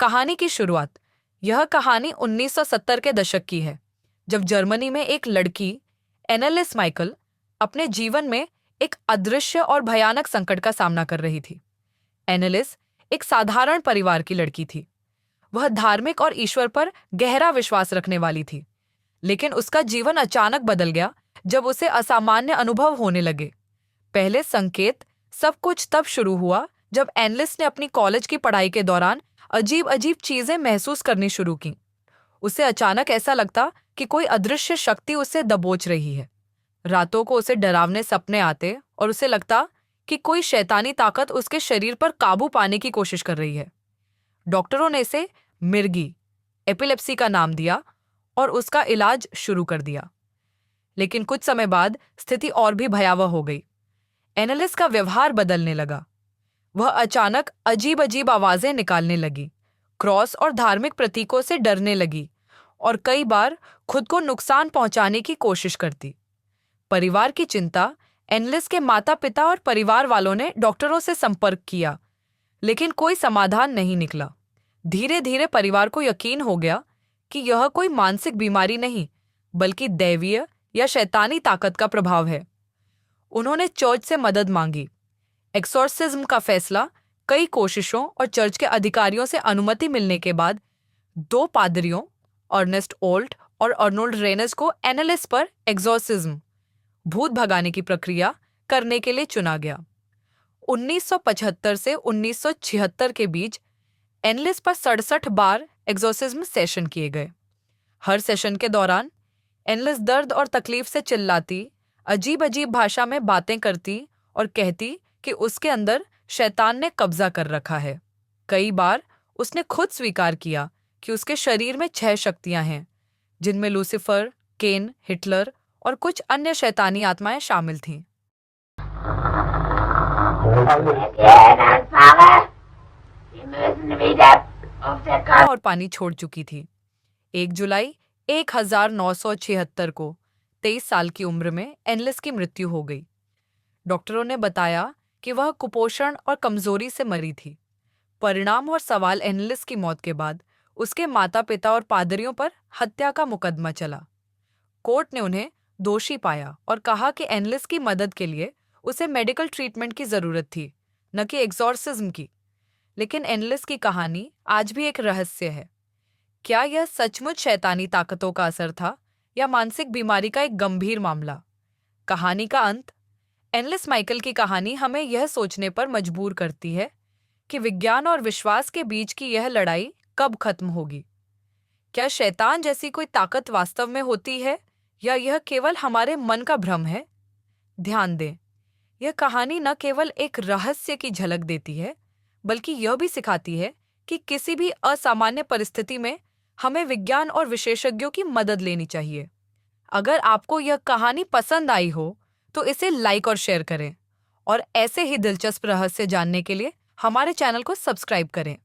कहानी की शुरुआत। यह कहानी 1970 के दशक की है, जब जर्मनी में एक लड़की एनालिस माइकल अपने जीवन में एक अदृश्य और भयानक संकट का सामना कर रही थी। एनालिस एक साधारण परिवार की लड़की थी। वह धार्मिक और ईश्वर पर गहरा विश्वास रखने वाली थी, लेकिन उसका जीवन अचानक बदल गया जब उसे असामान्य अनुभव होने लगे। पहले संकेत सब कुछ तब शुरू हुआ जब एनालिस ने अपनी कॉलेज की पढ़ाई के दौरान अजीब अजीब चीजें महसूस करनी शुरू की। उसे अचानक ऐसा लगता कि कोई अदृश्य शक्ति उसे दबोच रही है। रातों को उसे डरावने सपने आते और उसे लगता कि कोई शैतानी ताकत उसके शरीर पर काबू पाने की कोशिश कर रही है। डॉक्टरों ने इसे मिर्गी एपिलेप्सी का नाम दिया और उसका इलाज शुरू कर दिया। लेकिन कुछ समय बाद स्थिति और भी भयावह हो गई। एनालिस का व्यवहार बदलने लगा। वह अचानक अजीब अजीब आवाजें निकालने लगी, क्रॉस और धार्मिक प्रतीकों से डरने लगी और कई बार खुद को नुकसान पहुंचाने की कोशिश करती। परिवार की चिंता, एनालिस के माता पिता और परिवार वालों ने डॉक्टरों से संपर्क किया, लेकिन कोई समाधान नहीं निकला। धीरे धीरे परिवार को यकीन हो गया कि यह कोई मानसिक बीमारी नहीं, बल्कि दैवीय या शैतानी ताकत का प्रभाव है। उन्होंने चर्च से मदद मांगी। एक्सोर्सिज्म का फैसला, कई कोशिशों और चर्च के अधिकारियों से अनुमति मिलने के बाद 2 पादरियों, अर्नेस्ट ओल्ट और अर्नोल्ड रेनस को एनालिस पर एक्सोर्सिज्म, भूत भगाने की प्रक्रिया करने के लिए चुना गया। 1975 से 1976 के बीच एनालिस पर 67 बार एक्सोर्सिज्म सेशन किए गए। हर सेशन के दौरान एनालिस दर्द और तकलीफ से चिल्लाती, अजीब अजीब भाषा में बातें करती और कहती कि उसके अंदर शैतान ने कब्जा कर रखा है। कई बार उसने खुद स्वीकार किया कि उसके शरीर में 6 शक्तियां हैं, जिनमें लूसीफर, केन, हिटलर और कुछ अन्य शैतानी आत्माएं शामिल थीं। और पानी छोड़ चुकी थी। 1 जुलाई 1976 को 23 साल की उम्र में एनालिस की मृत्यु हो गई। डॉक्टरों ने बताया कि वह कुपोषण और कमजोरी से मरी थी। परिणाम और सवाल, एनालिस की मौत के बाद उसके माता पिता और पादरियों पर हत्या का मुकदमा चला। कोर्ट ने उन्हें दोषी पाया और कहा कि एनालिस की मदद के लिए उसे मेडिकल ट्रीटमेंट की जरूरत थी, न कि एक्सोर्सिज्म की। लेकिन एनालिस की कहानी आज भी एक रहस्य है। क्या यह सचमुच शैतानी ताकतों का असर था या मानसिक बीमारी का एक गंभीर मामला? कहानी का अंत। एनालिस माइकल की कहानी हमें यह सोचने पर मजबूर करती है कि विज्ञान और विश्वास के बीच की यह लड़ाई कब खत्म होगी। क्या शैतान जैसी कोई ताकत वास्तव में होती है या यह केवल हमारे मन का भ्रम है? ध्यान दें, यह कहानी न केवल एक रहस्य की झलक देती है, बल्कि यह भी सिखाती है कि किसी भी असामान्य परिस्थिति में हमें विज्ञान और विशेषज्ञों की मदद लेनी चाहिए। अगर आपको यह कहानी पसंद आई हो तो इसे लाइक और शेयर करें और ऐसे ही दिलचस्प रहस्य जानने के लिए हमारे चैनल को सब्सक्राइब करें।